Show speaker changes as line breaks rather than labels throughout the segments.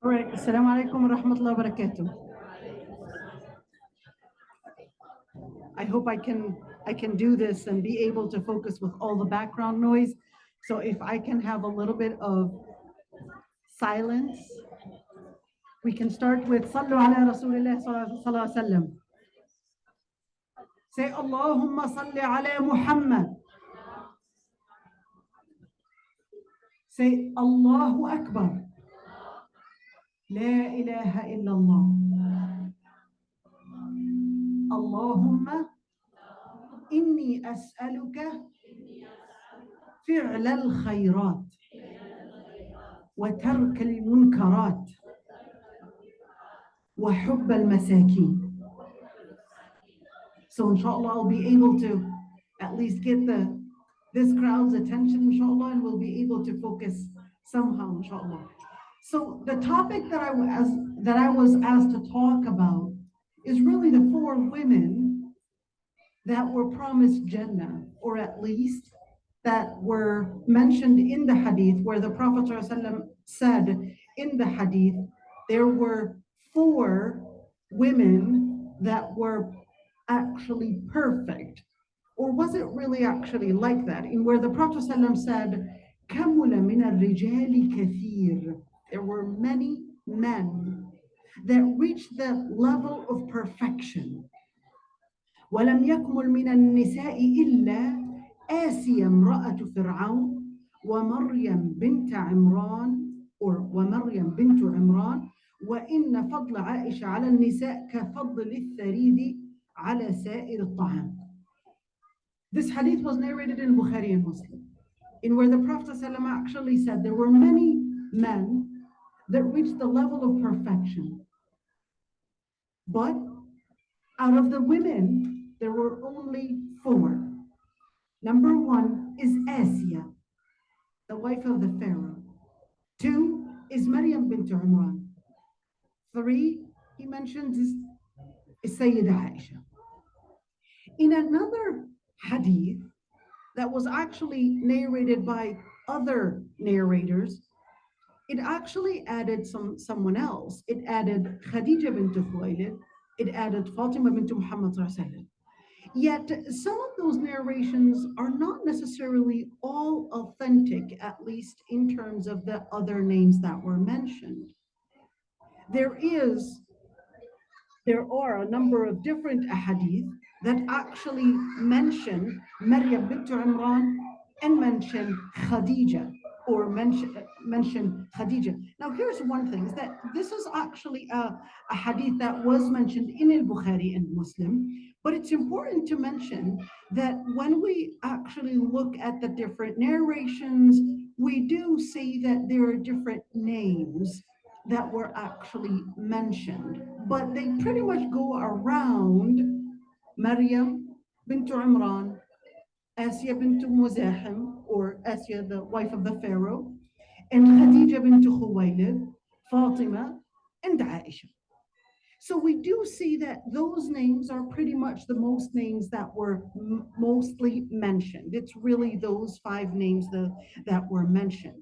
Correct. Assalamu alaikum wa rahmatullahi wa barakatuh. I hope I can do this and be able to focus with all the background noise. So if I can have a little bit of silence, we can start with Sallu ala Rasulillah sallallahu alaihi wasallam. Say Allahumma salli ala Muhammad. Say Allahu Akbar. La ilaha illallah. Allahumma inni as'aluka fi'l al-khayrat wa tark al-munkarat wa hubb al-masakin. So inshallah I'll be able to at least get this crowd's attention, inshallah, and we'll be able to focus somehow, inshallah. So the topic that I was asked to talk about is really the 4 women that were promised Jannah, or at least that were mentioned in the hadith, where the Prophet ﷺ said in the hadith, there were 4 women that were actually perfect. Or was it really actually like that? In where the Prophet ﷺ said, كَمُلَ مِنَ الرِّجَالِ كَثِيرٌ. There were many men that reached the level of perfection. وَلَمْ يَكْمُلْ مِنَ النِّسَاءِ إِلَّا آسِيَ امْرَأَةُ فِرْعَوْنَ وَمَرْيَمْ بِنْتَ عِمْرَانَ وَمَرْيَمْ بِنْتُ عِمْرَانَ وَإِنَّ فَضْلَ عَائِشَةَ عَلَى النِّسَاءِ كَفَضْلِ الثَّرِيدِ عَلَى سَائِرِ الطَّعَامِ. This hadith was narrated in Bukhari and Muslim, in where the Prophet ﷺ actually said there were many men that reached the level of perfection. But out of the women, there were only 4. Number 1 is Aysha, the wife of the Pharaoh. 2 is Maryam bint Imran. 3, he mentions, is Sayyida Aysha. In another hadith that was actually narrated by other narrators, it actually added someone else. It added Khadija bint Khuwaylid. It added Fatima bint Muhammad sallallahu alaihi wasallam. Yet some of those narrations are not necessarily all authentic, at least in terms of the other names that were mentioned. There are a number of different ahadith that actually mention Maryam bint Imran and mention Khadija, or mention Khadija. Now here's one thing, is that this is actually a hadith that was mentioned in al-Bukhari and Muslim, but it's important to mention that when we actually look at the different narrations, we do see that there are different names that were actually mentioned, but they pretty much go around Maryam bint Imran, Aysha bint Muzahim, or Aysha, the wife of the Pharaoh, and Khadija bint Khuwaylid, Fatima, and Aisha. So we do see that those names are pretty much the most names that were mostly mentioned. It's really those 5 names that were mentioned.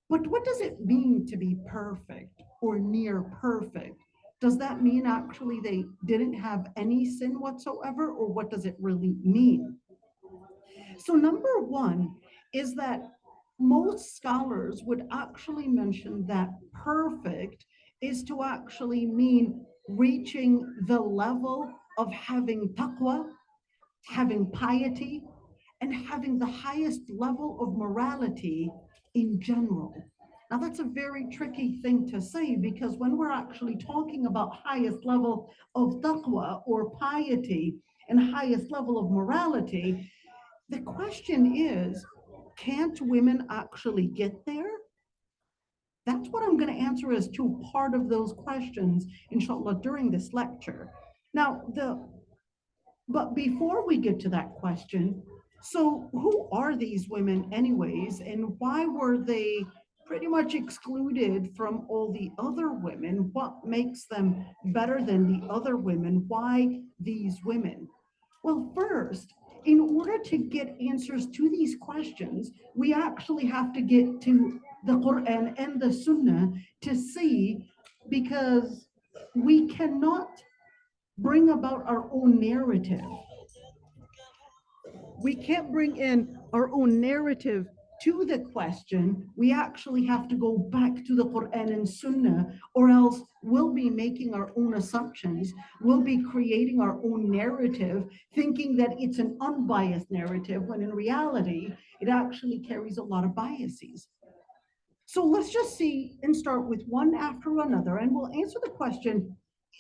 But what does it mean to be perfect or near perfect? Does that mean actually they didn't have any sin whatsoever, or what does it really mean? So number 1 is that most scholars would actually mention that perfect is to actually mean reaching the level of having taqwa, having piety, and having the highest level of morality in general. Now that's a very tricky thing to say, because when we're actually talking about highest level of taqwa or piety and highest level of morality, the question is, can't women actually get there? That's what I'm going to answer as to part of those questions, inshallah, during this lecture. Now, but before we get to that question, so who are these women anyways, and why were they pretty much excluded from all the other women? What makes them better than the other women? Why these women? Well, first, in order to get answers to these questions, we actually have to get to the Quran and the Sunnah to see, because we cannot bring about our own narrative. We can't bring in our own narrative to the question. We actually have to go back to the Quran and Sunnah, or else we'll be making our own assumptions. We'll be creating our own narrative, thinking that it's an unbiased narrative, when in reality, it actually carries a lot of biases. So let's just see and start with one after another, and we'll answer the question,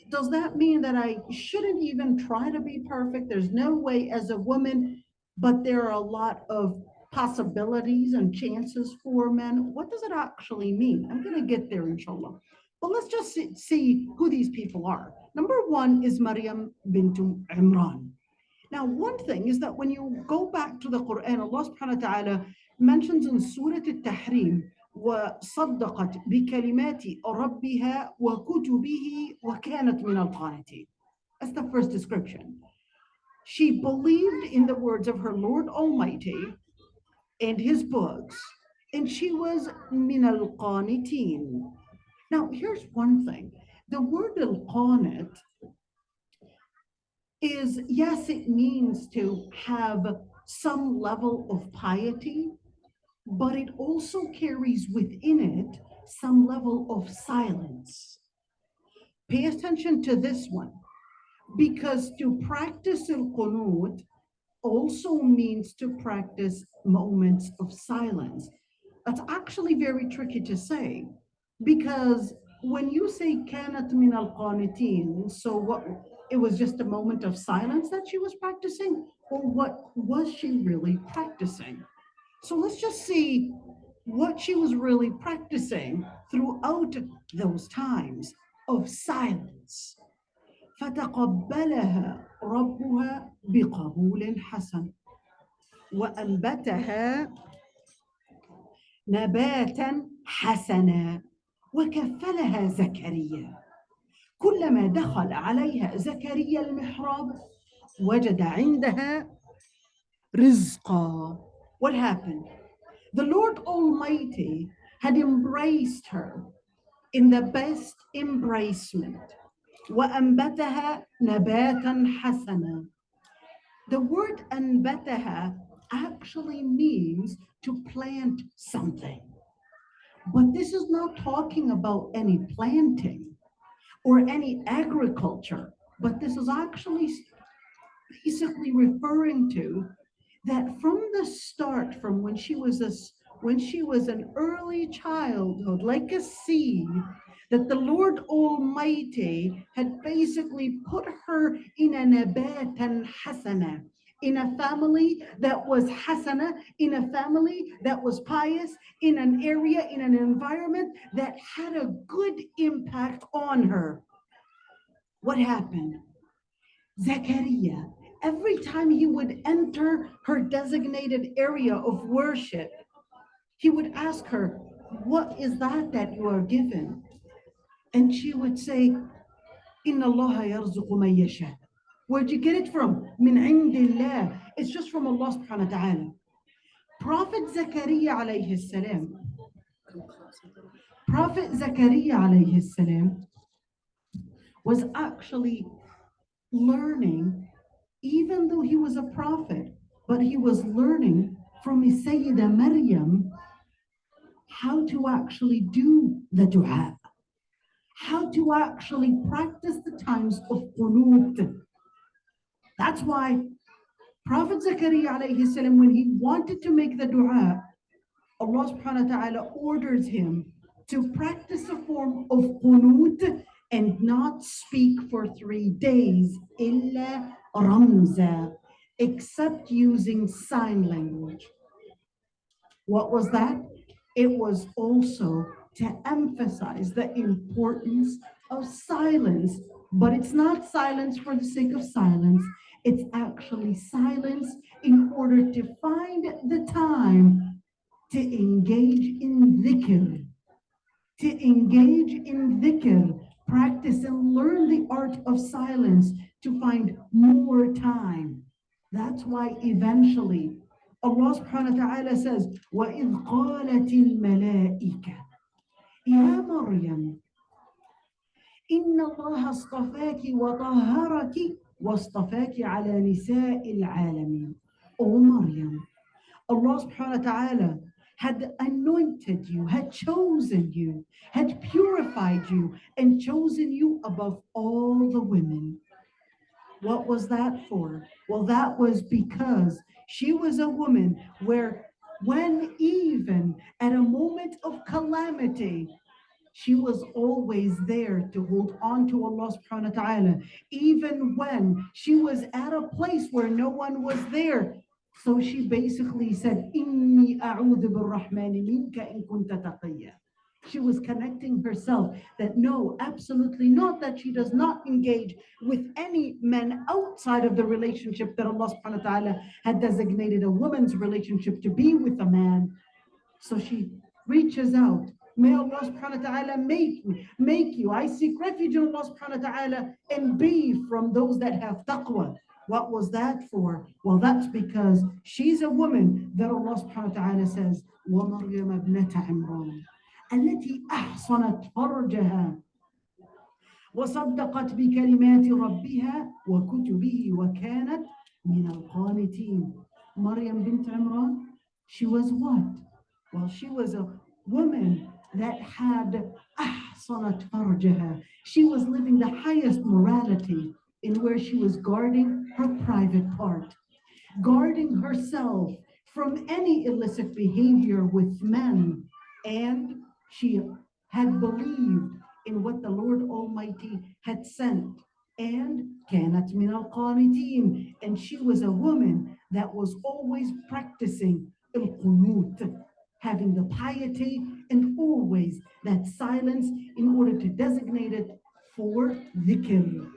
does that mean that I shouldn't even try to be perfect? There's no way as a woman, but there are a lot of possibilities and chances for men. What does it actually mean? I'm going to get there, inshallah. But let's just see who these people are. Number one is Maryam bint Imran. Now, one thing is that when you go back to the Quran, Allah subhanahu wa ta'ala mentions in Surah Al-Tahrim, وصدقت بكلمات ربها وكتبه وكانت من القانتين. That's the first description. She believed in the words of her Lord Almighty and his books, and she was من القانتين. Now, here's one thing. The word al-qanit is, yes, it means to have some level of piety, but it also carries within it some level of silence. Pay attention to this one, because to practice al-qunut also means to practice moments of silence. That's actually very tricky to say, because when you say kanat min al-qanitin, so what, it was just a moment of silence that she was practicing, or what was she really practicing? So let's just see what she was really practicing throughout those times of silence. فتقبلها ربها بقبول حسن وأنبتها نباتا حسنا وكفلها زكريا كلما دخل عليها زكريا المحراب وجد عندها رزقا. What happened? The Lord Almighty had embraced her in the best embracement. وأنبتها نباتا حسنا. The word أنبتها actually means to plant something. But this is not talking about any planting or any agriculture, but this is actually basically referring to that from the start, from when she was an early childhood, like a seed, that the Lord Almighty had basically put her in a nabatan hasana, in a family that was hasana, in a family that was pious, in an area, in an environment that had a good impact on her. What happened? Zechariah, every time he would enter her designated area of worship, he would ask her, what is that you are given? And she would say, Inna Allah yarzuqu man yasha. Where'd you get it from? Min indillah. It's just from Allah subhanahu wa ta'ala. Prophet Zechariah alayhi salam, Prophet Zechariah alayhi salam was actually learning, even though he was a prophet, but he was learning from his Sayyida Maryam how to actually do the dua, how to actually practice the times of qunut. That's why Prophet Zechariah alayhi salam, when he wanted to make the dua, Allah subhanahu wa ta'ala orders him to practice a form of qunut and not speak for 3 days, illa ramza, except using sign language. What was that? It was also to emphasize the importance of silence, but it's not silence for the sake of silence. It's actually silence in order to find the time to engage in dhikr, practice and learn the art of silence to find more time. That's why eventually Allah subhanahu wa ta'ala says, وَإِذْ قَالَتِ الْمَلَائِكَةِ يَا مَرْيَمَ إن الله اصطفاك وطهرك واصطفاك على نساء العالمين. O Maryam, Allah subhanahu wa ta'ala had anointed you, had chosen you, had purified you, and chosen you above all the women. What was that for? Well, that was because she was a woman where, when even at a moment of calamity, she was always there to hold on to Allah subhanahu wa ta'ala, even when she was at a place where no one was there. So she basically said, Inni a'udhu birrahmani minka in kunta taqiyya. She was connecting herself that no, absolutely not, that she does not engage with any men outside of the relationship that Allah subhanahu wa ta'ala had designated a woman's relationship to be with a man. So she reaches out. May Allah subhanahu wa ta'ala make you. I seek refuge in Allah subhanahu wa ta'ala and be from those that have taqwa. What was that for? Well, that's because she's a woman that Allah subhanahu wa ta'ala says, وَمَرْيَمَ ابْنَةَ عِمْرَانَ التي أحصنت فرجها وصدقت بكلمات ربها وكتبه وكانت من القانتين. Maryam bint Imran, she was what? Well, she was a woman that had أحصنت فرجها. She was living the highest morality in where she was guarding her private part, guarding herself from any illicit behavior with men, and she had believed in what the Lord Almighty had sent. And كانت من القانتين, and she was a woman that was always practicing القنوت, having the piety and always that silence in order to designate it for dhikr.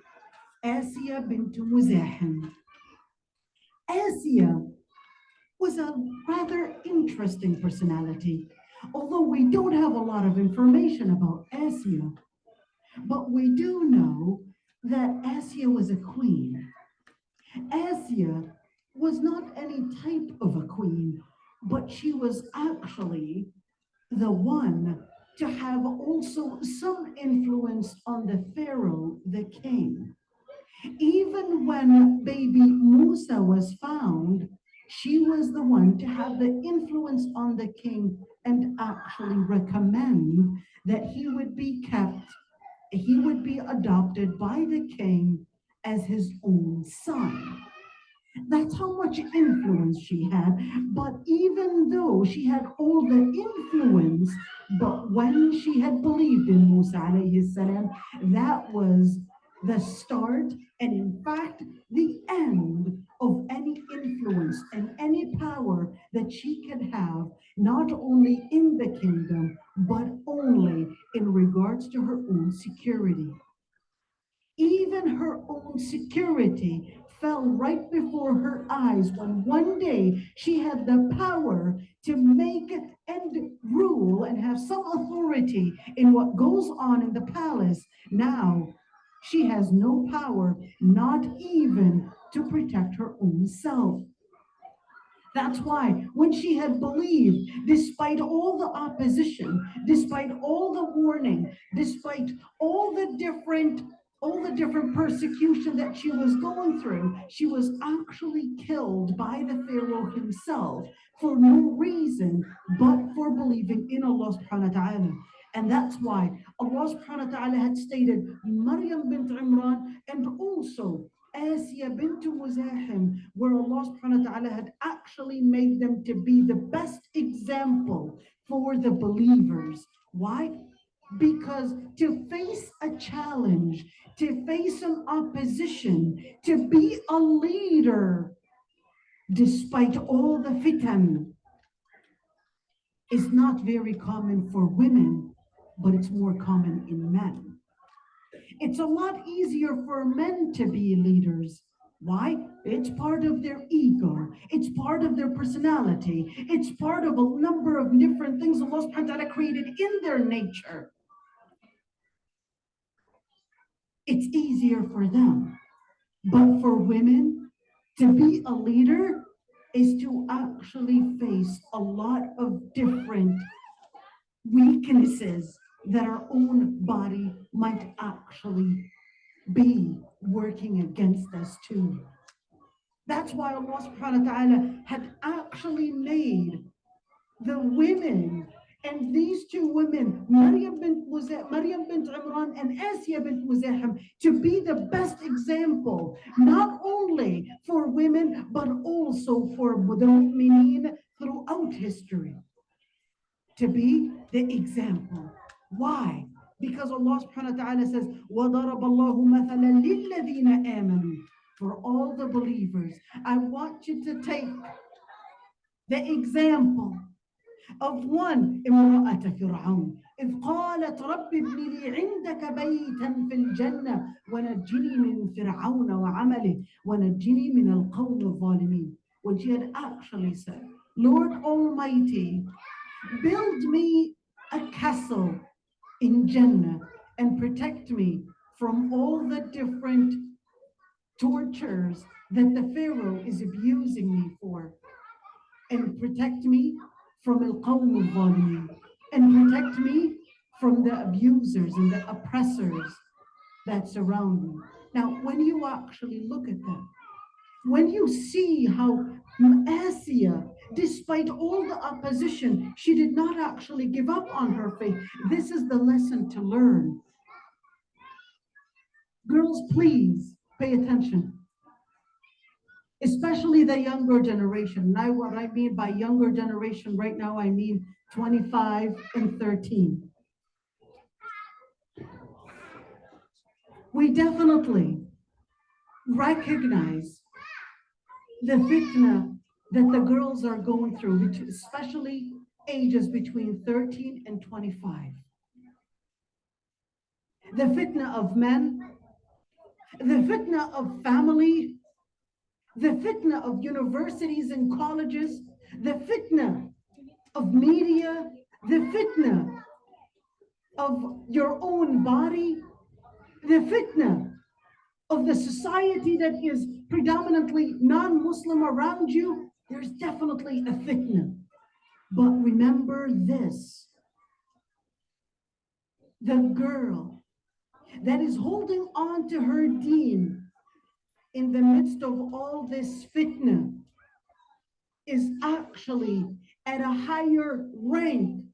Asiya bint Muzahim. Asiya was a rather interesting personality. Although we don't have a lot of information about Asiya, but we do know that Asiya was a queen. Asiya was not any type of a queen, but she was actually the one to have also some influence on the Pharaoh, the king. Even when baby Musa was found, she was the one to have the influence on the king and actually recommend that he would be kept, he would be adopted by the king as his own son. That's how much influence she had. But even though she had all the influence, but when she had believed in Musa alayhi salam, that was the start and in fact the end of any influence and any power that she could have, not only in the kingdom, but only in regards to her own security. Even her own security fell right before her eyes when one day she had the power to make and rule and have some authority in what goes on in the palace. Now she has no power, not even to protect her own self. That's why when she had believed, despite all the opposition, despite all the warning, despite all the different persecution that she was going through, she was actually killed by the Pharaoh himself for no reason but for believing in Allah subhanahu wa ta'ala. And that's why Allah subhanahu wa ta'ala had stated Maryam bint Imran and also Asiya bint Muzahim, where Allah subhanahu wa ta'ala had actually made them to be the best example for the believers. Why? Because to face a challenge, to face an opposition, to be a leader, despite all the fitan, is not very common for women, but it's more common in men. It's a lot easier for men to be leaders. Why? It's part of their ego. It's part of their personality. It's part of a number of different things Allah subhanahu wa ta'ala created in their nature. It's easier for them. But for women to be a leader, is to actually face a lot of different weaknesses that our own body might actually be working against us too. That's why Allah subhanahu wa ta'ala had actually made the women and these two women, Maryam bint Imran and Asiya bint Muzahim, to be the best example, not only for women, but also for the mu'mineen throughout history. To be the example. Why? Because Allah subhanahu wa ta'ala says, وَضَرَبَ اللَّهُ مَثَلًا لِلَّذِينَ آمَنُوا. For all the believers, I want you to take the example of one امرأة فرعون إذ قالت رب ابن لي عندك بيتا في الجنة ونجني من فرعون وعمله ونجني من القوم الظالمين. When she had actually said, Lord Almighty, build me a castle in Jannah and protect me from all the different tortures that the Pharaoh is abusing me for, and protect me from al-qawm al-zalimin, and protect me from the abusers and the oppressors that surround me. Now, when you actually look at that, when you see how Asiya, despite all the opposition, she did not actually give up on her faith. This is the lesson to learn. Girls, please pay attention, especially the younger generation. Now, what I mean by younger generation right now, I mean 25 and 13. We definitely recognize the fitna that the girls are going through, which especially ages between 13 and 25. The fitna of men, the fitna of family, the fitna of universities and colleges, the fitna of media, the fitna of your own body, the fitna of the society that is predominantly non-Muslim around you. There's definitely a fitna. But remember this, the girl that is holding on to her deen in the midst of all this fitna is actually at a higher rank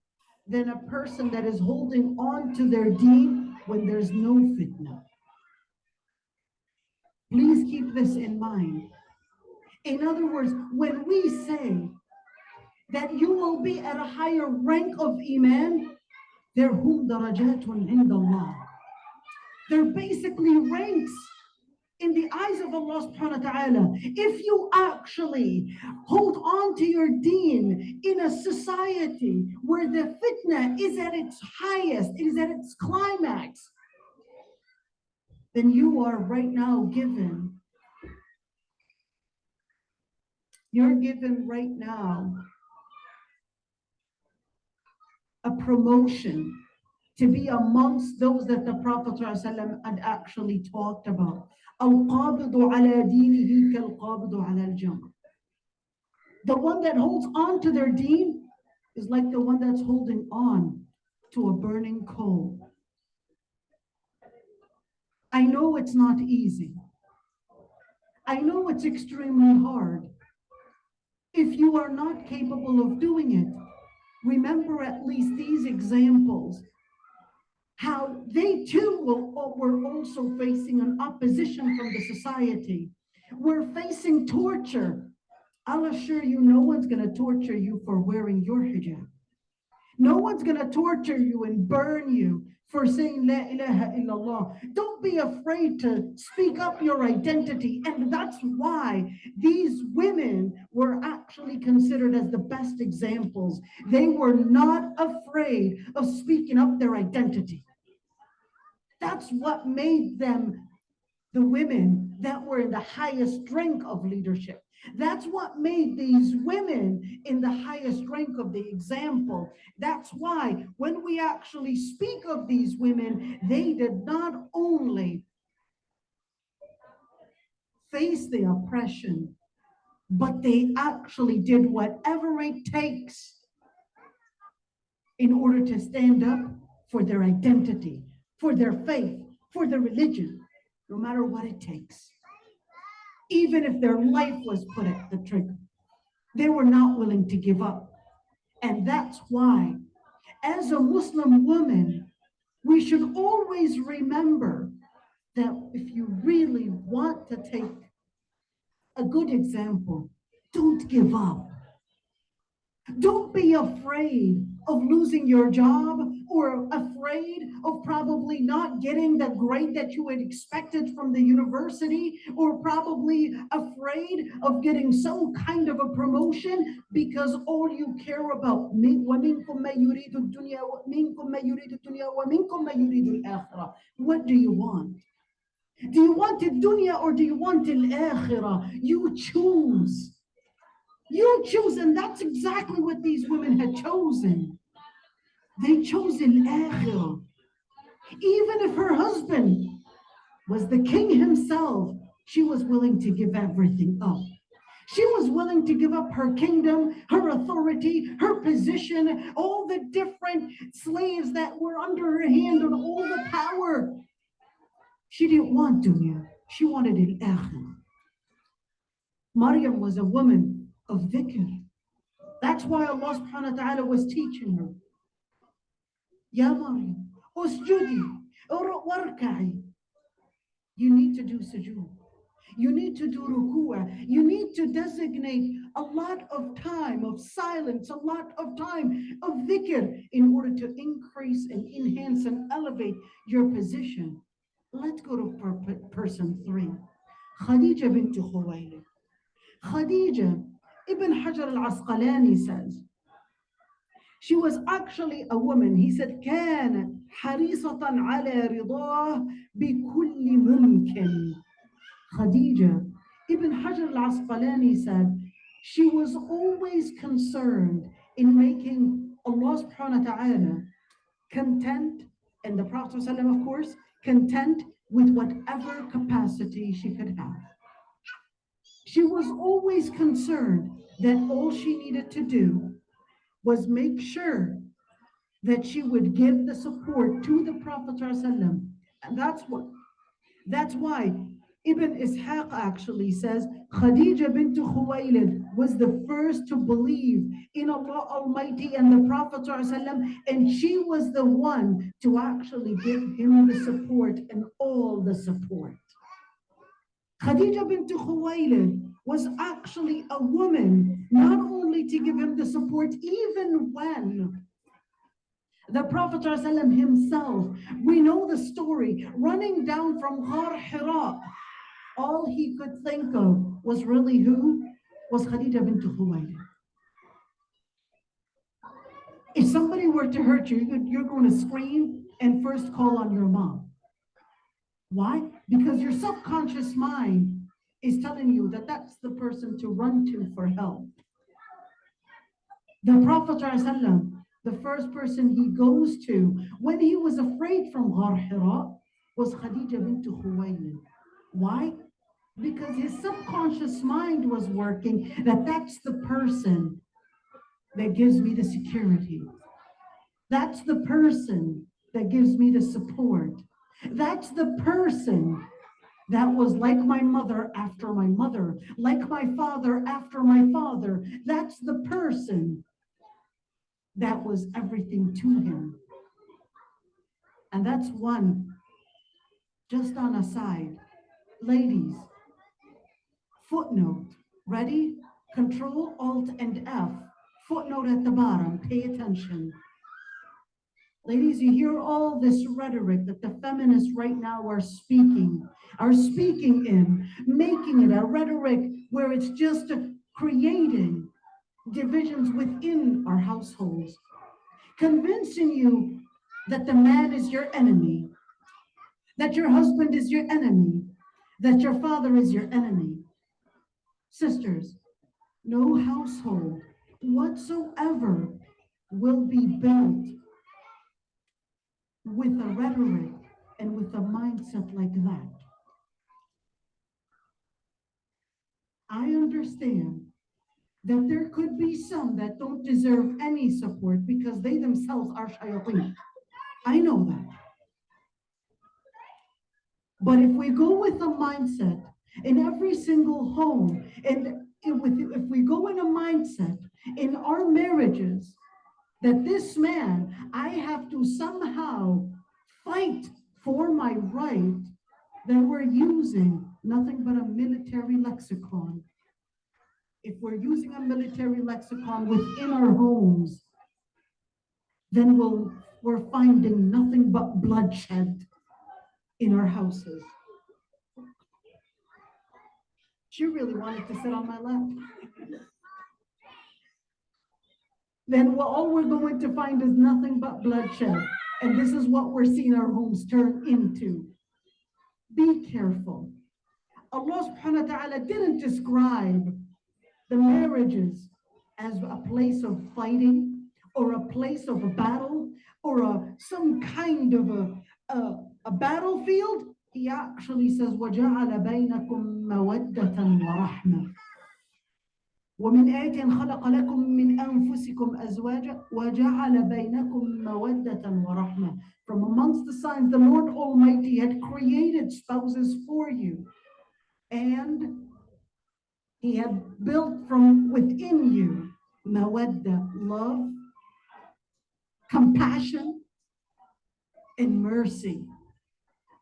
than a person that is holding on to their deen when there's no fitna. Please keep this in mind. In other words, when we say that you will be at a higher rank of iman, they're hum darajatun indallah. They're basically ranks in the eyes of Allah subhanahu wa ta'ala. If you actually hold on to your deen in a society where the fitna is at its highest, it is at its climax, then you are right now you're given right now a promotion to be amongst those that the Prophet ﷺ had actually talked about. القابض على دينه كالقابض على الجمر. The one that holds on to their deen is like the one that's holding on to a burning coal. I know it's not easy. I know it's extremely hard. If you are not capable of doing it, remember at least these examples, how they too were also facing an opposition from the society. We're facing torture. I'll assure you, no one's going to torture you for wearing your hijab. No one's going to torture you and burn you for saying La ilaha illallah. Don't be afraid to speak up your identity. And that's why these women were actually considered as the best examples. They were not afraid of speaking up their identity. That's what made them the women that were in the highest rank of leadership. That's what made these women in the highest rank of the example. That's why when we actually speak of these women, they did not only face the oppression, but they actually did whatever it takes in order to stand up for their identity, for their faith, for their religion, no matter what it takes. Even if their life was put at the trigger, they were not willing to give up. And that's why, as a Muslim woman, we should always remember that if you really want to take a good example, don't give up. Don't be afraid of losing your job or afraid of probably not getting the grade that you had expected from the university or probably afraid of getting some kind of a promotion because all you care about وَمِنكُم مَّن يُرِيدُ الدُّنْيَا وَمِنكُم مَّن يُرِيدُ الدُّنْيا وَمِنكُم مَّن يُرِيدُ الْآخِرَةَ. What do you want? Do you want the dunya or do you want the akhirah? You choose. You choose, and that's exactly what these women had chosen. They chose al-akhirah. Even if her husband was the king himself, she was willing to give everything up. She was willing to give up her kingdom, her authority, her position, all the different slaves that were under her hand and all the power. She didn't want dunya. She wanted al-akhirah. Maryam was a woman of dhikr. That's why Allah subhanahu wa ta'ala was teaching her. Ya Maryam, usjudi, warka'i. You need to do sujood. You need to do ruku'ah. You need to designate a lot of time of silence, a lot of time of dhikr in order to increase and enhance and elevate your position. Let's go to person 3. Khadija bint Khuwaylid. Khadija, Ibn Hajar al-Asqalani says, she was actually a woman. He said, كانت حريصة على رضاه بكل ممكن. Khadija, Ibn Hajar al-Asqalani said, she was always concerned in making Allah subhanahu wa ta'ala content, and the Prophet ﷺ, of course, content with whatever capacity she could have. She was always concerned that all she needed to do was make sure that she would give the support to the Prophet ﷺ. And that's why Ibn Ishaq actually says Khadija bint Khuwaylid was the first to believe in Allah Almighty and the Prophet ﷺ, and she was the one to actually give him the support and all the support. Khadija bint Khuwaylid was actually a woman not only to give him the support, even when the Prophet ﷺ himself, we know the story, running down from Ghar Hira, all he could think of was really who? Was Khadija bint Khuwaylid. If somebody were to hurt you, you're going to scream and first call on your mom. Why? Because your subconscious mind is telling you that that's the person to run to for help. The Prophet ﷺ, the first person he goes to when he was afraid from Ghar Hira was Khadija bint Khuwaylid. Why? Because his subconscious mind was working that that's the person that gives me the security. That's the person that gives me the support. That's the person that was like my mother after my mother, like my father after my father. That's the person that was everything to him. And that's one, just on a side. Ladies, footnote, ready? Control, Alt, and F. Footnote at the bottom, pay attention. Ladies, you hear all this rhetoric that the feminists right now are speaking in, making it a rhetoric where it's just creating divisions within our households, convincing you that the man is your enemy, that your husband is your enemy, that your father is your enemy. Sisters, no household whatsoever will be built with a rhetoric and with a mindset like that. I understand that there could be some that don't deserve any support because they themselves are shayateen. I know that. But if we go with a mindset in every single home, and if we go in a mindset in our marriages that this man, I have to somehow fight for my right, then we're using nothing but a military lexicon. If we're using a military lexicon within our homes, then we're finding nothing but bloodshed in our houses. She really wanted to sit on my lap. Then all we're going to find is nothing but bloodshed. And this is what we're seeing our homes turn into. Be careful. Allah subhanahu wa ta'ala didn't describe the marriages as a place of fighting or a place of a battle or some kind of a battlefield. He actually says, وَجَعَلَ بَيْنَكُمْ مَوَدَّةً وَرَحْمَةً ومن آية خلق لكم من أنفسكم أزواجا وجعل بينكم مودة ورحمة. From amongst the signs, the Lord Almighty had created spouses for you, and He had built from within you mawadda, love, compassion, and mercy.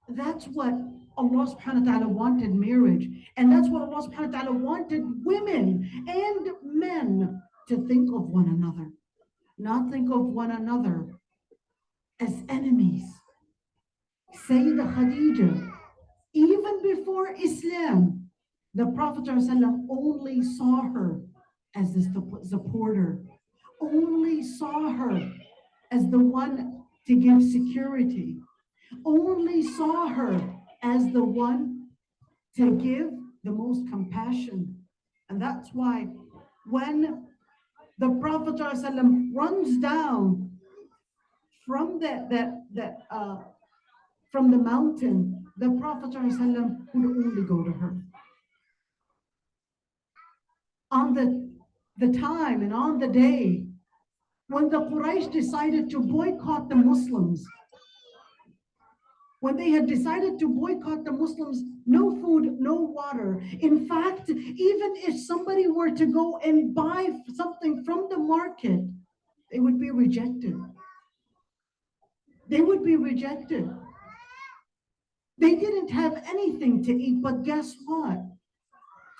That's what Allah subhanahu wa ta'ala wanted marriage. And that's what Allah subhanahu wa ta'ala wanted women and men to think of one another. Not think of one another as enemies. Sayyidah Khadija, even before Islam, the Prophet ﷺ only saw her as the supporter, only saw her as the one to give security, only saw her as the one to give the most compassion. And that's why when the Prophet ﷺ runs down from from the mountain, the Prophet ﷺ would only go to her. On the time and on the day when the Quraysh decided to boycott the Muslims, when they had decided to boycott the Muslims, no food, no water. In fact, even if somebody were to go and buy something from the market, they would be rejected. They would be rejected. They didn't have anything to eat, but guess what?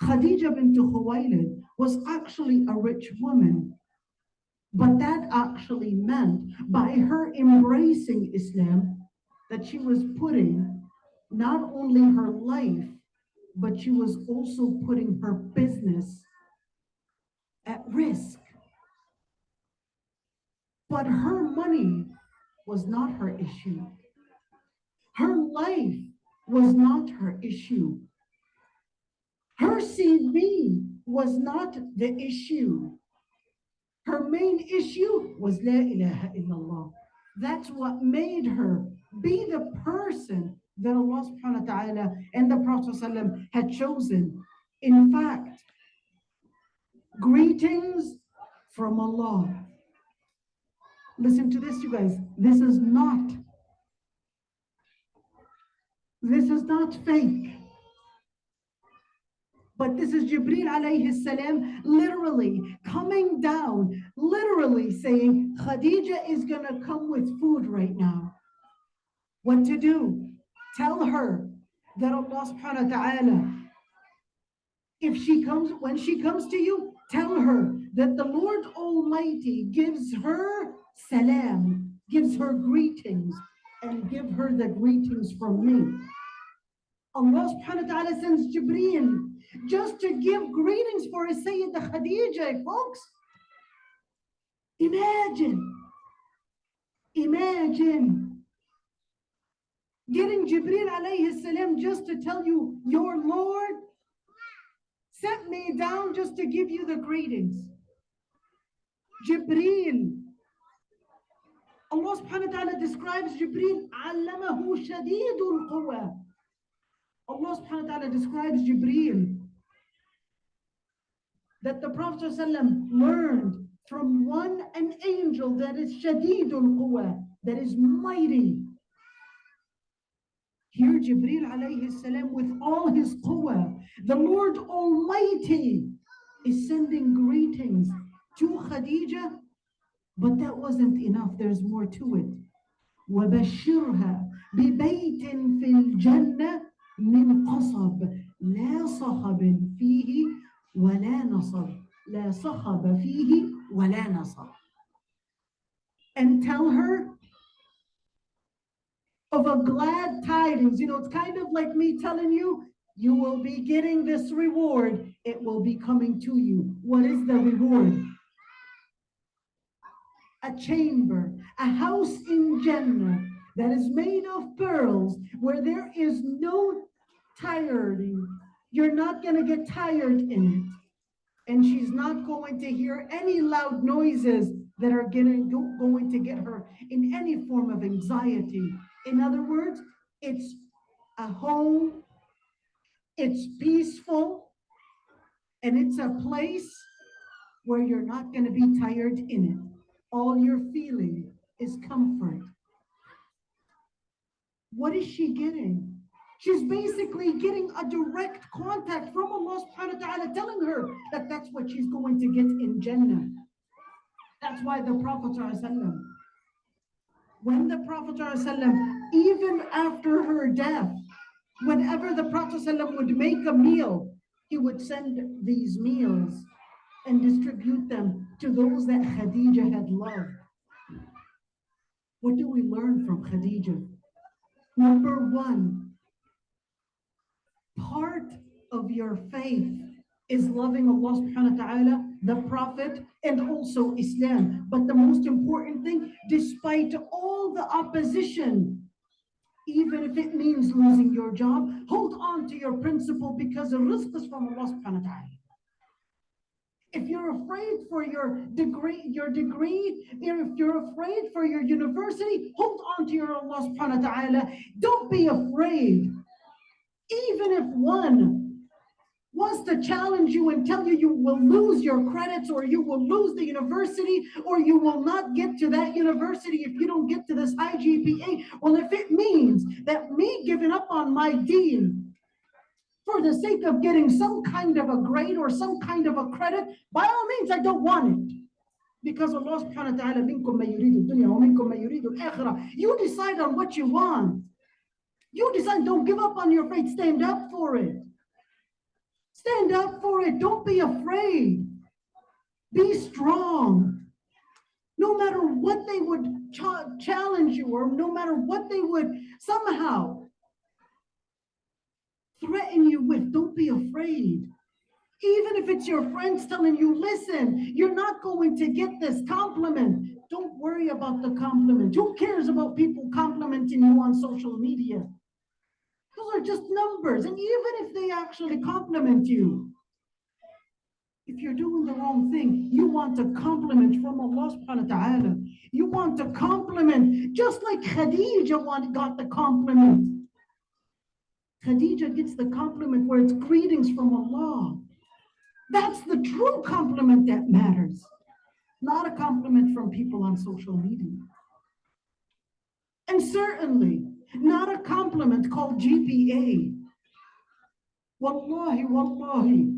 Khadija bint Khuwaylid was actually a rich woman. But that actually meant by her embracing Islam, that she was putting not only her life, but she was also putting her business at risk. But her money was not her issue. Her life was not her issue. Her CV was not the issue. Her main issue was La ilaha illallah. That's what made her be the person that Allah subhanahu wa ta'ala and the Prophet ﷺ had chosen. In fact, greetings from Allah. Listen to this, you guys. This is not fake. But this is Jibreel alayhi salam literally coming down, literally saying, Khadija is going to come with food right now. What to do? Tell her that Allah subhanahu wa ta'ala, when she comes to you, tell her that the Lord Almighty gives her salam, gives her greetings, and give her the greetings from me. Allah subhanahu wa ta'ala sends Jibreel just to give greetings for his Sayyidah Khadija, folks. Imagine getting Jibreel alayhi salam just to tell you, your Lord sent me down just to give you the greetings. Jibreel. Allah subhanahu wa ta'ala describes Jibreel, عَلَّمَهُ شَدِيدُ الْقُوَى. Allah subhanahu wa ta'ala describes Jibreel that the Prophet ﷺ learned from an angel that is shadidul quwa, that is mighty. Here Jibreel alayhi salam with all his quwa, the Lord Almighty is sending greetings to Khadija, but that wasn't enough. There's more to it. وبشرها ببيت في الجنة من قصب لا صخب فيه ولا نصب لا صخب فيه ولا نصب. And tell her of a glad tidings. You know, it's kind of like me telling you, you will be getting this reward. It will be coming to you. What is the reward? A chamber, a house in Jannah that is made of pearls, where there is no tiring. You're not going to get tired in it. And she's not going to hear any loud noises that are going to get her in any form of anxiety. In other words, it's a home, it's peaceful, and it's a place where you're not going to be tired in it. All you're feeling is comfort. What is she getting? She's basically getting a direct contact from Allah subhanahu wa ta'ala, telling her that that's what she's going to get in Jannah. That's why the Prophet ﷺ, when the Prophet ﷺ, even after her death, whenever the Prophet ﷺ would make a meal, he would send these meals and distribute them to those that Khadija had loved. What do we learn from Khadija? Number one, part of your faith is loving Allah subhanahu wa ta'ala, the Prophet, and also Islam. But the most important thing, despite all the opposition, even if it means losing your job, hold on to your principle, because the rizq is from Allah subhanahu wa ta'ala. If you're afraid for your degree, if you're afraid for your university, hold on to your Allah subhanahu wa ta'ala. Don't be afraid. Even if one wants to challenge you and tell you you will lose your credits, or you will lose the university, or you will not get to that university if you don't get to this high GPA, well, if it means that me giving up on my deen for the sake of getting some kind of a grade or some kind of a credit, by all means, I don't want it. Because Allah subhanahu wa ta'ala, minkum man yuridu dunya wa minkum man yuridu al-akhirah. You decide on what you want. You decide, don't give up on your faith, stand up for it. Stand up for it, don't be afraid. Be strong. No matter what they would challenge you, or no matter what they would somehow threaten you with, don't be afraid. Even if it's your friends telling you, listen, you're not going to get this compliment, don't worry about the compliment. Who cares about people complimenting you on social media? Those are just numbers. And even if they actually compliment you, if you're doing the wrong thing, you want a compliment from Allah subhanahu wa ta'ala. You want a compliment, just like Khadija got the compliment. Khadija gets the compliment where it's greetings from Allah. That's the true compliment that matters, not a compliment from people on social media. And certainly not a compliment called GPA. Wallahi, wallahi,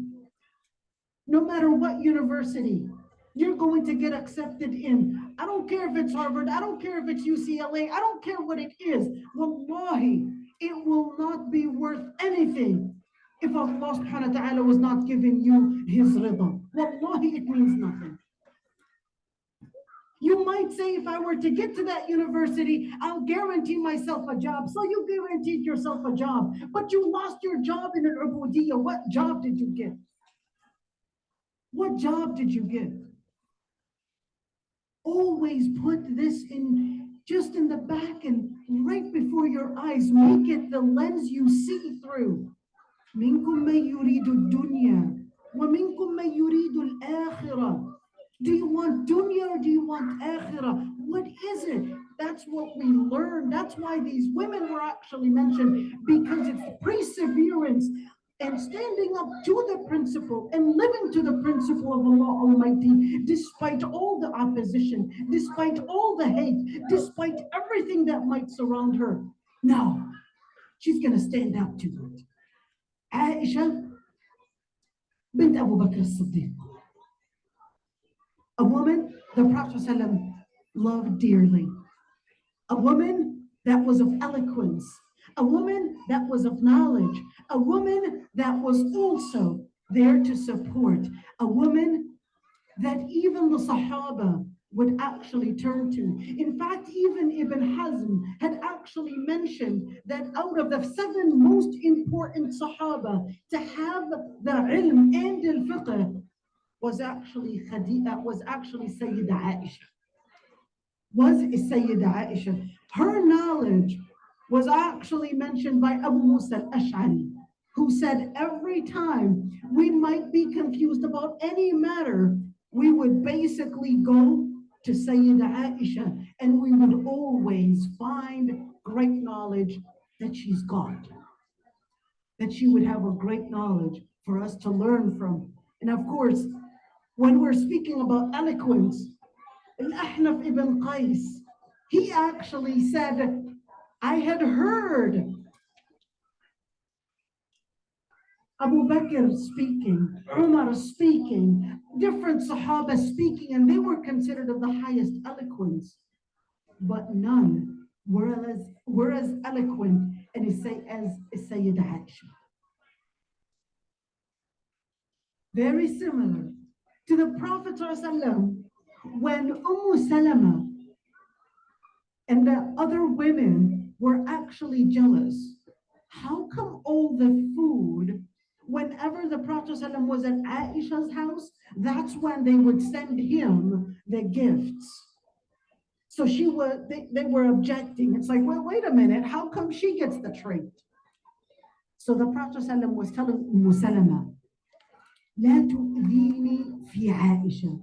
no matter what university you're going to get accepted in, I don't care if it's Harvard, I don't care if it's UCLA, I don't care what it is, wallahi, it will not be worth anything if Allah subhanahu wa ta'ala was not giving you his rida. Wallahi, it means nothing. You might say, if I were to get to that university, I'll guarantee myself a job. So you guaranteed yourself a job, but you lost your job in an ubudiyya. What job did you get? What job did you get? Always put this just in the back and right before your eyes. Make it the lens you see through. منكم من يريد الدنيا ومنكم من يريد الآخرة. Do you want dunya or do you want akhirah? What is it? That's what we learn. That's why these women were actually mentioned, because it's perseverance and standing up to the principle and living to the principle of Allah Almighty, despite all the opposition, despite all the hate, despite everything that might surround her. Now, she's going to stand up to it. Aisha bint Abu Bakr as-Siddiq, a woman the Prophet ﷺ loved dearly, a woman that was of eloquence, a woman that was of knowledge, a woman that was also there to support, a woman that even the Sahaba would actually turn to. In fact, even Ibn Hazm had actually mentioned that out of the 7 most important Sahaba to have the ilm and the fiqh was actually Khadija, was actually Sayyida Aisha. Was Sayyida Aisha. Her knowledge was actually mentioned by Abu Musa al-Ash'ari, who said every time we might be confused about any matter, we would basically go to Sayyida Aisha and we would always find great knowledge that she's got, that she would have a great knowledge for us to learn from. And of course, when we're speaking about eloquence, Al-Ahnaf ibn Qais, he actually said, I had heard Abu Bakr speaking, Umar speaking, different Sahaba speaking, and they were considered of the highest eloquence, but none were as eloquent as Sayyida Aisha. Very similar to the Prophet ﷺ, when Salama and the other women were actually jealous. How come all the food, whenever the Prophet ﷺ was at Aisha's house, that's when they would send him the gifts? So they were objecting. It's like, well, wait a minute, how come she gets the treat? So the Prophet ﷺ was telling Salama, لا تؤذيني في عائشة.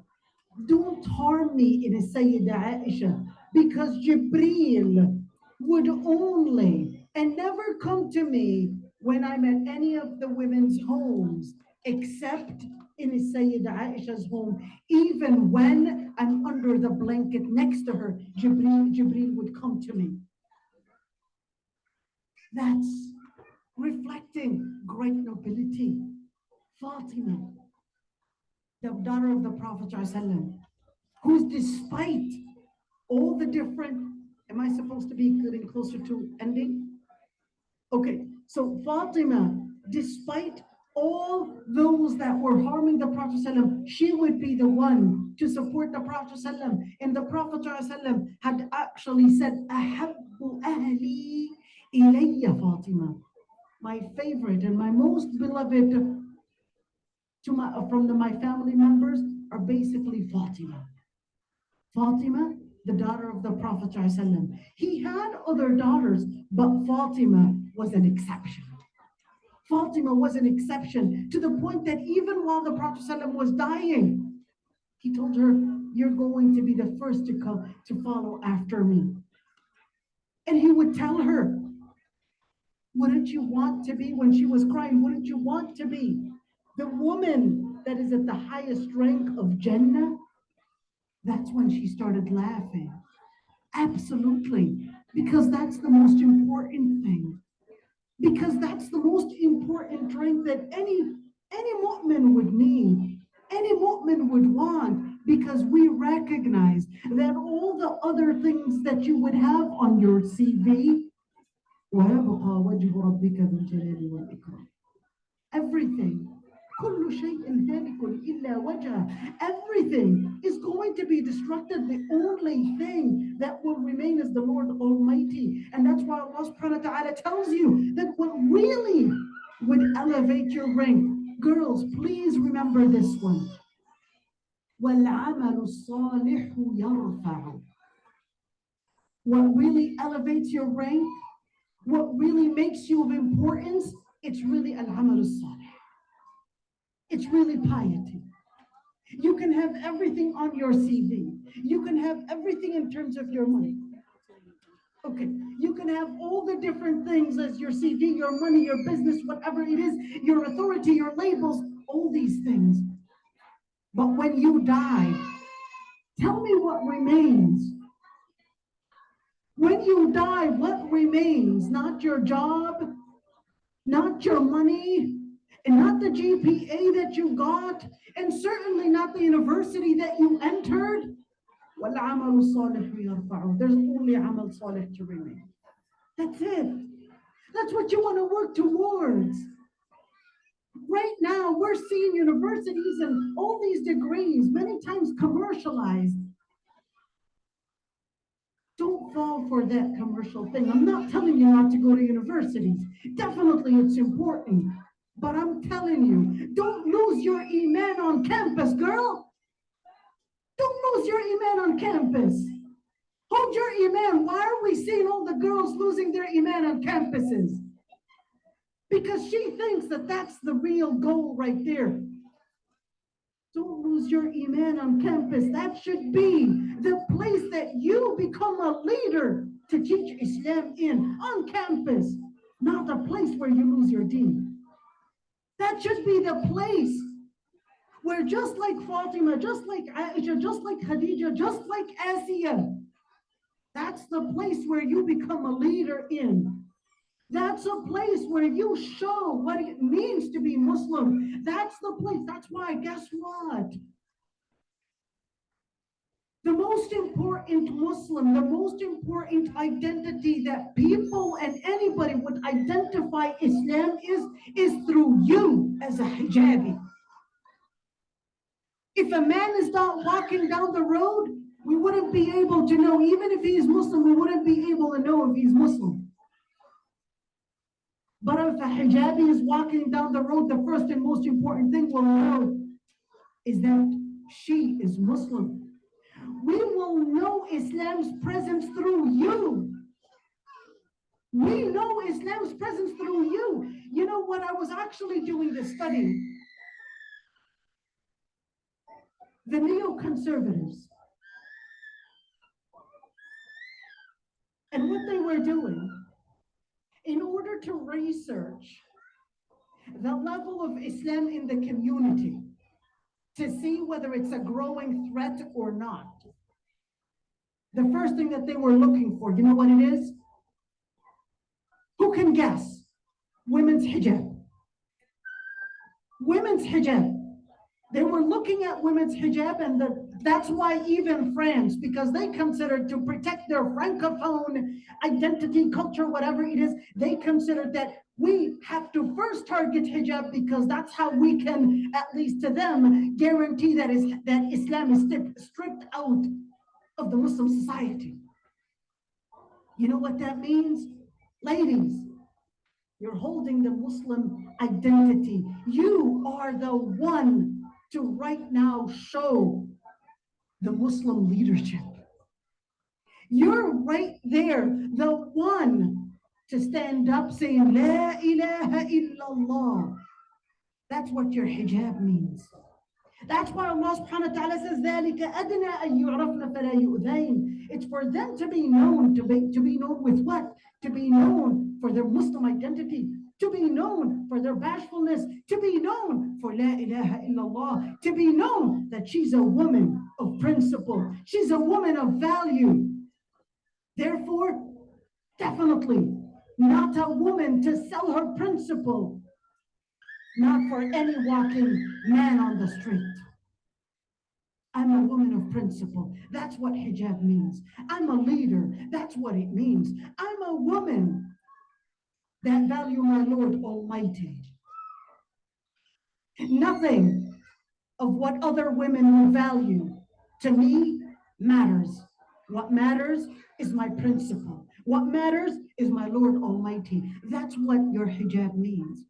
Don't harm me in a Sayyida Aisha, because Jibreel would only and never come to me when I'm at any of the women's homes, except in a Sayyida Aisha's home. Even when I'm under the blanket next to her, Jibreel would come to me. That's reflecting great nobility. Fatima, the daughter of the Prophet ﷺ, who's despite all the different, am I supposed to be getting closer to ending? Okay, so Fatima, despite all those that were harming the Prophet ﷺ, she would be the one to support the Prophet ﷺ. And the Prophet ﷺ had actually said, أَحَبُّ أَهْلِي إِلَيَّ Fatima. My favorite and my most beloved from my family members are basically Fatima. Fatima, the daughter of the Prophet ﷺ. He had other daughters, but Fatima was an exception. Fatima was an exception to the point that even while the Prophet ﷺ was dying, he told her, you're going to be the first to come to follow after me. And he would tell her, wouldn't you want to be, when she was crying, wouldn't you want to be the woman that is at the highest rank of Jannah? That's when she started laughing. Absolutely. Because that's the most important thing. Because that's the most important drink that any mu'min would need, any mu'min would want, because we recognize that all the other things that you would have on your CV, وَيَبْقَى وَجْهُ رَبِّكَ ذُو الْجَلَالِ وَالْإِكْرَامِ. Everything. كل شيء هالك إلا وجهه. Everything is going to be destructed. The only thing that will remain is the Lord Almighty. And that's why Allah subhanahu wa ta'ala tells you that what really would elevate your rank. Girls, please remember this one. وَالْعَمَلُ الصَّالِحُ يَرْفَعُ. What really elevates your rank, what really makes you of importance, it's really al-amal as-salih. It's really piety. You can have everything on your CV. You can have everything in terms of your money. Okay, you can have all the different things as your CV, your money, your business, whatever it is, your authority, your labels, all these things. But when you die, tell me what remains. When you die, what remains? Not your job, not your money, and not the GPA that you got, and certainly not the university that you entered. وَالْعَمَلُ الصَّالِحُ يَرْفَعُ. There's only amal salih to remain. That's it. That's what you want to work towards. Right now, we're seeing universities and all these degrees many times commercialized. Don't fall for that commercial thing. I'm not telling you not to go to universities. Definitely it's important. But I'm telling you, don't lose your iman on campus, girl. Don't lose your iman on campus. Hold your iman. Why are we seeing all the girls losing their iman on campuses? Because she thinks that that's the real goal right there. Don't lose your iman on campus. That should be the place that you become a leader to teach Islam in, on campus, not a place where you lose your deen. That should be the place where just like Fatima, just like Aysha, just like Khadija, just like Asiya, that's the place where you become a leader in. That's a place where you show what it means to be Muslim. That's the place. That's why, guess what? The most important Muslim, the most important identity that people and anybody would identify Islam is through you as a hijabi. If a man is not walking down the road, we wouldn't be able to know, even if he is Muslim, we wouldn't be able to know if he's Muslim. But if a hijabi is walking down the road, the first and most important thing we'll know is that she is Muslim. We will know Islam's presence through you. We know Islam's presence through you. You know what? I was actually doing this study. The neoconservatives. And what they were doing, in order to research the level of Islam in the community, to see whether it's a growing threat or not, the first thing that they were looking for, you know what it is? Who can guess? Women's hijab. Women's hijab. They were looking at women's hijab, and that's why even France, because they considered to protect their francophone identity, culture, whatever it is, they considered that we have to first target hijab because that's how we can, at least to them, guarantee that Islam is stripped out of the Muslim society. You know what that means? Ladies, you're holding the Muslim identity. You are the one to right now show the Muslim leadership. You're right there, the one to stand up saying, La ilaha illallah. That's what your hijab means. That's why Allah subhanahu wa ta'ala says, ذَلِكَ أَدْنَى أَن يُعْرَفْنَ فَلَا يُؤْذَيْنَ. It's for them to be known, to be known with what? To be known for their Muslim identity, to be known for their bashfulness, to be known for La ilaha illallah, to be known that she's a woman of principle, she's a woman of value. Therefore, definitely not a woman to sell her principle, not for any walking man on the street. I'm a woman of principle. That's what hijab means. I'm a leader. That's what it means. I'm a woman that value my Lord Almighty. Nothing of what other women will value to me matters. What matters is my principle. What matters is my Lord Almighty. That's what your hijab means.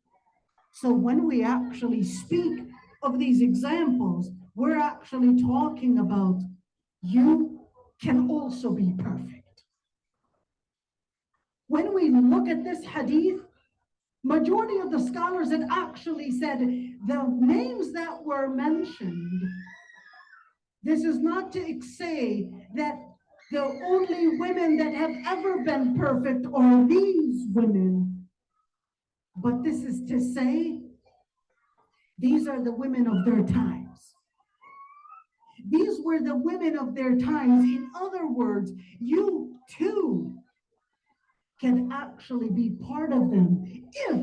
So when we actually speak of these examples, we're actually talking about you can also be perfect. When we look at this hadith, majority of the scholars had actually said the names that were mentioned, this is not to say that The only women that have ever been perfect are these women. But this is to say, these are the women of their times. These were the women of their times. In other words, you too can actually be part of them if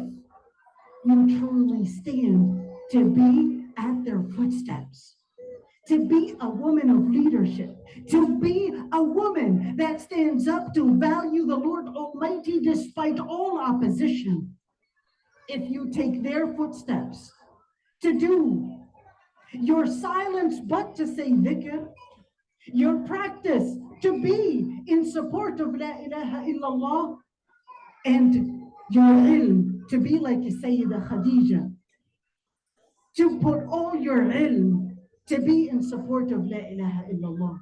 you truly stand to be at their footsteps, to be a woman of leadership, to be a woman that stands up to value the Lord Almighty despite all opposition. If you take their footsteps, to do your silence but to say dhikr, your practice to be in support of La ilaha illallah, and your ilm to be like Sayyida Khadija, to put all your ilm to be in support of La ilaha illallah,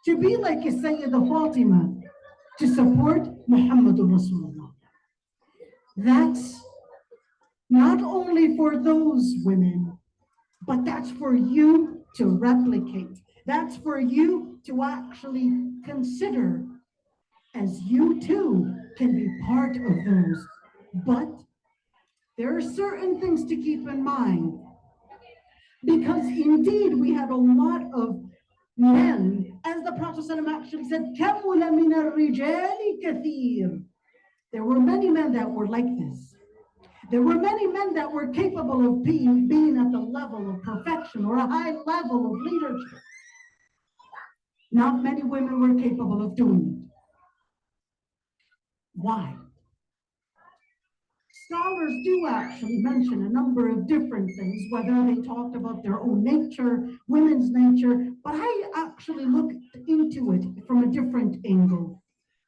to be like Sayyida Fatima, to support Muhammadur Rasulullah. That's not only for those women, but that's for you to replicate. That's for you to actually consider, as you too can be part of those. But there are certain things to keep in mind, because indeed we had a lot of men, as the Prophet ﷺ actually said, كَمُلَ مِنَ الرِّجَالِ كَثِيرٌ. There were many men that were like this. There were many men that were capable of being at the level of perfection or a high level of leadership. Not many women were capable of doing it. Why? Scholars do actually mention a number of different things, whether they talked about their own nature, women's nature, but I actually looked into it from a different angle,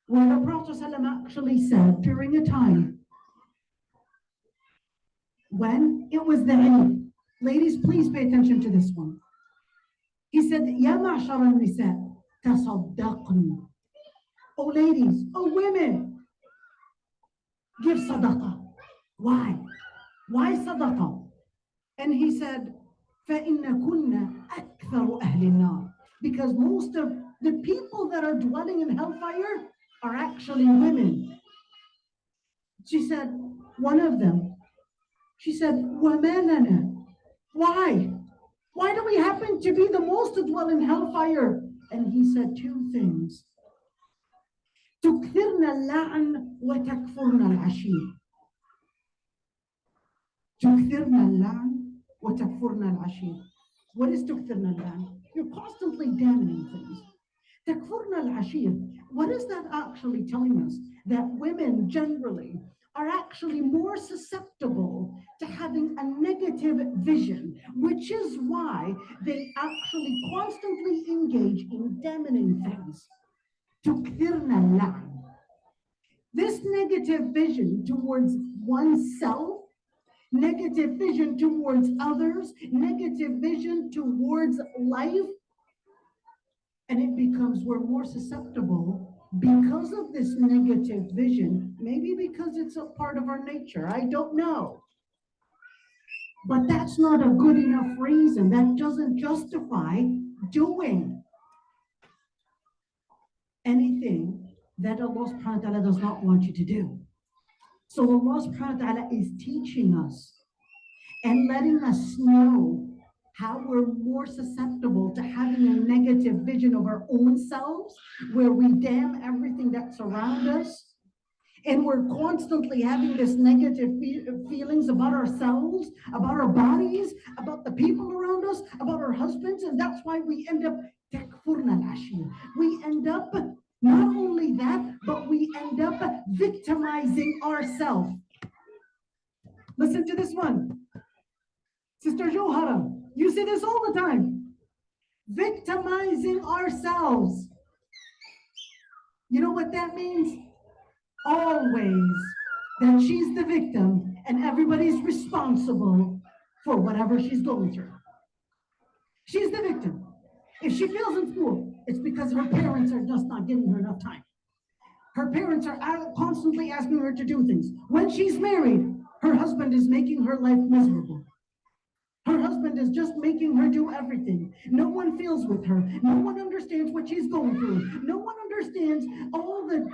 where the Prophet ﷺ actually said during a time when it was the Eid. Ladies, please pay attention to this one. He said, Ya ma'shar al-nisa, tasaddaqni. Oh ladies, oh women, give sadaqah. Why? Why sadaqah? And he said, فَإِنَّ كُنَّ أَكْثَرُ أَهْلِ النَّارِ. Because most of the people that are dwelling in hellfire are actually women. She said, one of them, she said, وَمَا لَنَا. Why? Why do we happen to be the most to dwell in hellfire? And he said two things. تُكْثِرْنَ اللَّعْنَ وَتَكْفُرْنَ الْعَشِيرَ. تُكْثِرْنَ اللَّعْنَ وَتَكْفُرْنَ الْعَشِيرَ. What is تُكْثِرْنَ اللَّعْنَ? You're constantly damning things. تَكْفُرْنَ الْعَشِيرَ. What is that actually telling us? That women generally are actually more susceptible to having a negative vision, which is why they actually constantly engage in damning things. تُكْثِرْنَ اللَّعْنَ. This negative vision towards oneself, negative vision towards others, negative vision towards life, and it becomes we're more susceptible because of this negative vision, maybe because it's a part of our nature, I don't know. But that's not a good enough reason. That doesn't justify doing anything that Allah subhanahu wa ta'ala does not want you to do. So Allah subhanahu wa ta'ala is teaching us and letting us know how we're more susceptible to having a negative vision of our own selves, where we damn everything that's around us, and we're constantly having this negative feelings about ourselves, about our bodies, about the people around us, about our husbands, and that's why we end up takfurna al-ashir. We end up not only that, but we end up victimizing ourselves. Listen to this one. Sister Johara, you say this all the time. Victimizing ourselves. You know what that means? Always that she's the victim and everybody's responsible for whatever she's going through. She's the victim. If she fails in school, it's because her parents are just not giving her enough time. Her parents are constantly asking her to do things. When she's married, her husband is making her life miserable. Her husband is just making her do everything. No one feels with her. No one understands what she's going through. No one understands all the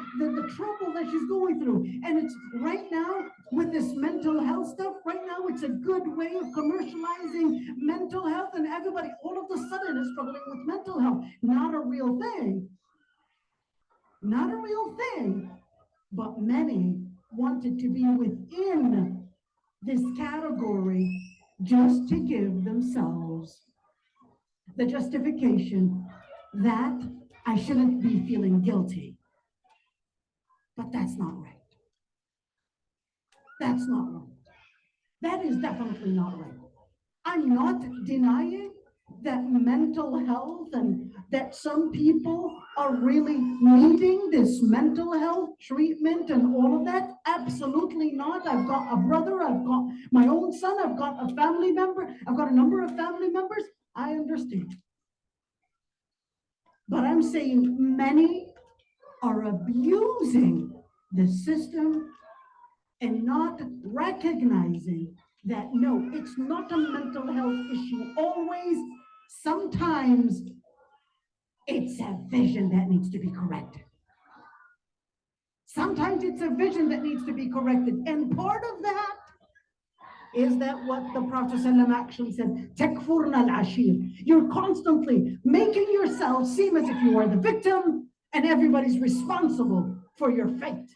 trouble that she's going through. And it's right now with this mental health stuff, right now it's a good way of commercializing mental health, and everybody all of a sudden is struggling with mental health. Not a real thing. Not a real thing. But many wanted to be within this category just to give themselves the justification that I shouldn't be feeling guilty. But that's not right. That's not right. That is definitely not right. I'm not denying that mental health and that some people are really needing this mental health treatment and all of that. Absolutely not. I've got a brother, I've got my own son, I've got a family member, I've got a number of family members. I understand. But I'm saying many are abusing the system and not recognizing that no, it's not a mental health issue always. Sometimes it's a vision that needs to be corrected. Sometimes it's a vision that needs to be corrected. And part of that is that what the Prophet ﷺ actually said, Takfurna al-ashir. You're constantly making yourself seem as if you are the victim and everybody's responsible for your fate.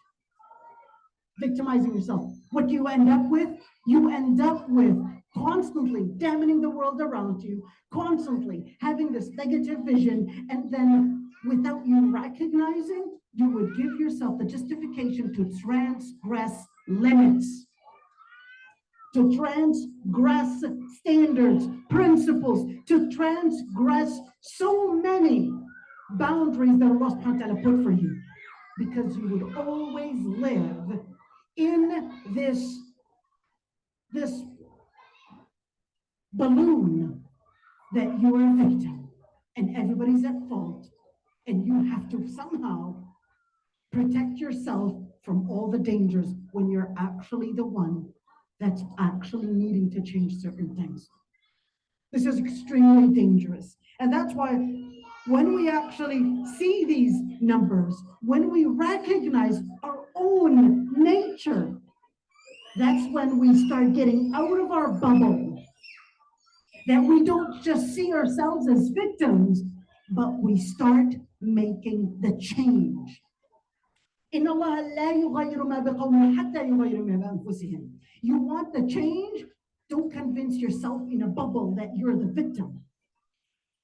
Victimizing yourself. What do you end up with? You end up with constantly damning the world around you, constantly having this negative vision, and then without you recognizing, you would give yourself the justification to transgress limits, to transgress standards, principles, to transgress so many boundaries that Allah subhanahu wa ta'ala put for you, because you would always live in this balloon that you're a victim and everybody's at fault, and you have to somehow protect yourself from all the dangers when you're actually the one that's actually needing to change certain things. This is extremely dangerous. And that's why when we actually see these numbers, when we recognize our own nature, that's when we start getting out of our bubble. That we don't just see ourselves as victims, but we start making the change. إن الله لا يغير ما بقوم حتى يغيروا ما بأنفسهم. You want the change? Don't convince yourself in a bubble that you're the victim.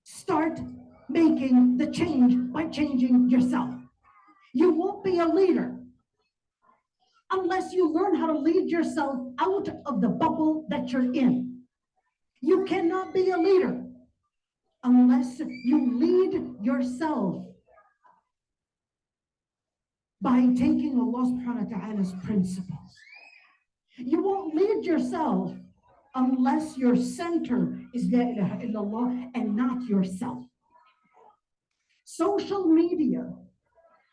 Start making the change by changing yourself. You won't be a leader unless you learn how to lead yourself out of the bubble that you're in. You cannot be a leader unless you lead yourself by taking Allah subhanahu wa ta'ala's principles. You won't lead yourself unless your center is La ilaha illallah and not yourself. Social media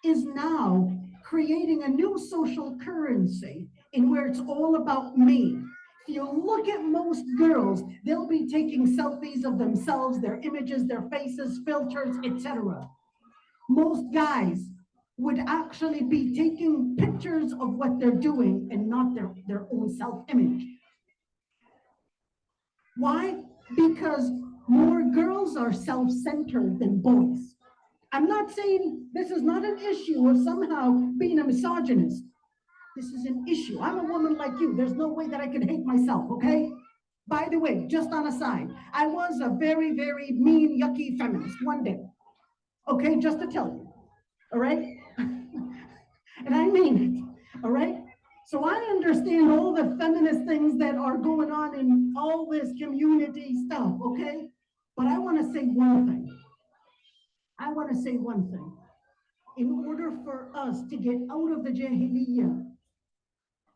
is now creating a new social currency in where it's all about me. If you look at most girls, they'll be taking selfies of themselves, their images, their faces, filters, etc. Most guys would actually be taking pictures of what they're doing and not their own self-image. Why? Because more girls are self-centered than boys. I'm not saying this is not an issue of somehow being a misogynist. This is an issue. I'm a woman like you. There's no way that I can hate myself, okay? By the way, just on a side, I was a very, very mean, yucky feminist one day. Okay, just to tell you, all right? And I mean it, all right? So I understand all the feminist things that are going on in all this community stuff, okay? But I want to say one thing. I want to say one thing. In order for us to get out of the jahiliyyah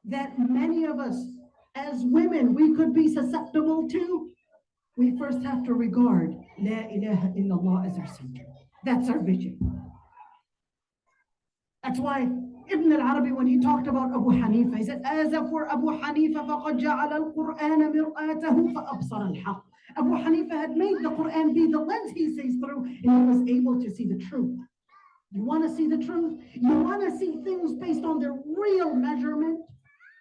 that many of us as women, we could be susceptible to, we first have to regard La ilaha illallah as our center. That's our vision. That's why Ibn al-Arabi, when he talked about Abu Hanifa, he said, as for Abu Hanifa, فَقَدْ جَعَلَ الْقُرْآنَ مِرْآتَهُ فَأَبْصَرَ الْحَقِّ. Abu Hanifa had made the Quran be the lens he sees through, and he was able to see the truth. You want to see the truth? You want to see things based on their real measurement?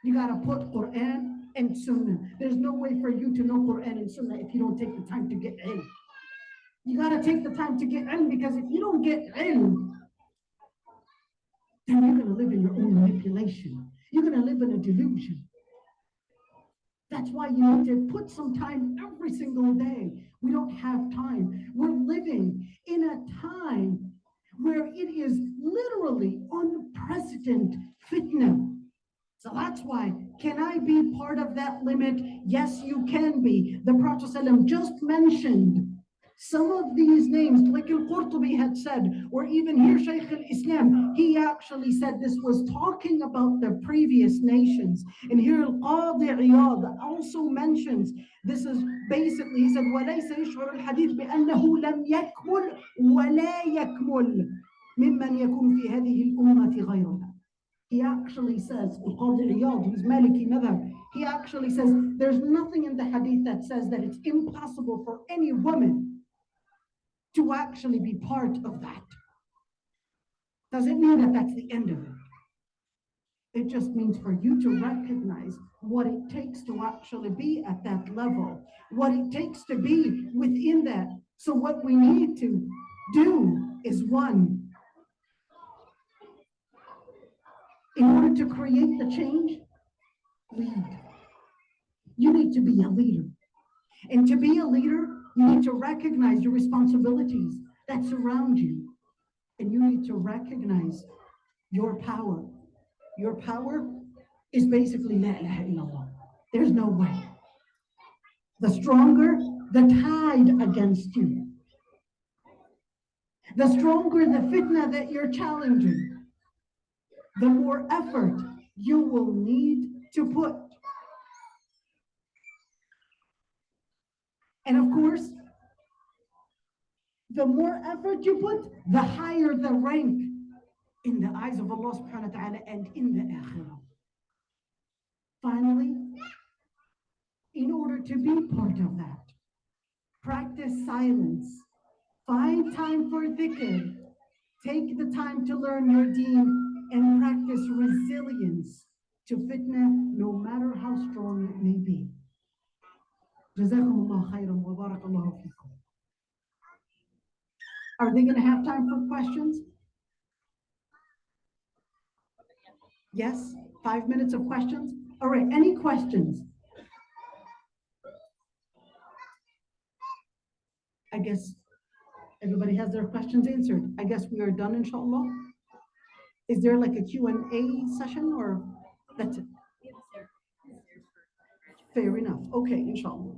You got to put Quran and Sunnah. There's no way for you to know Quran and Sunnah if you don't take the time to get ilm. You got to take the time to get ilm, because if you don't get ilm, then you're going to live in your own manipulation. You're going to live in a delusion. That's why you need to put some time every single day. We don't have time. We're living in a time where it is literally unprecedented fitna. So that's why, can I be part of that limit? Yes, you can be. The Prophet ﷺ just mentioned some of these names, like Al-Qurtubi had said, or even here Shaykh al-Islam, he actually said this was talking about the previous nations. And here Al-Qadi Iyad also mentions, this is basically, he said, وَلَيْسَ يشعر الحديث بأنه لم يكمل ولا يكمل ممن يكون في هذه الأمة غيرها. He actually says, Al-Qadi Iyad, who's Maliki madhab, he actually says, there's nothing in the hadith that says that it's impossible for any woman to actually be part of that. Doesn't mean that that's the end of it. It just means for you to recognize what it takes to actually be at that level, what it takes to be within that. So what we need to do is, one, in order to create the change, lead. You need to be a leader. And to be a leader, you need to recognize your responsibilities that surround you. And you need to recognize your power. Your power is basically La ilaha illallah. There's no way. The stronger the tide against you, the stronger the fitna that you're challenging, the more effort you will need to put. And of course, the more effort you put, the higher the rank in the eyes of Allah subhanahu wa ta'ala and in the akhirah. Finally, in order to be part of that, practice silence. Find time for dhikr. Take the time to learn your deen and practice resilience to fitna, no matter how strong it may be. Jazakumullah khairan wa barakallahu fikum. Are they going to have time for questions? Yes? 5 minutes of questions? All right, any questions? I guess everybody has their questions answered. I guess we are done, inshallah. Is there like a Q&A session, or that's it? Fair enough. Okay, inshallah.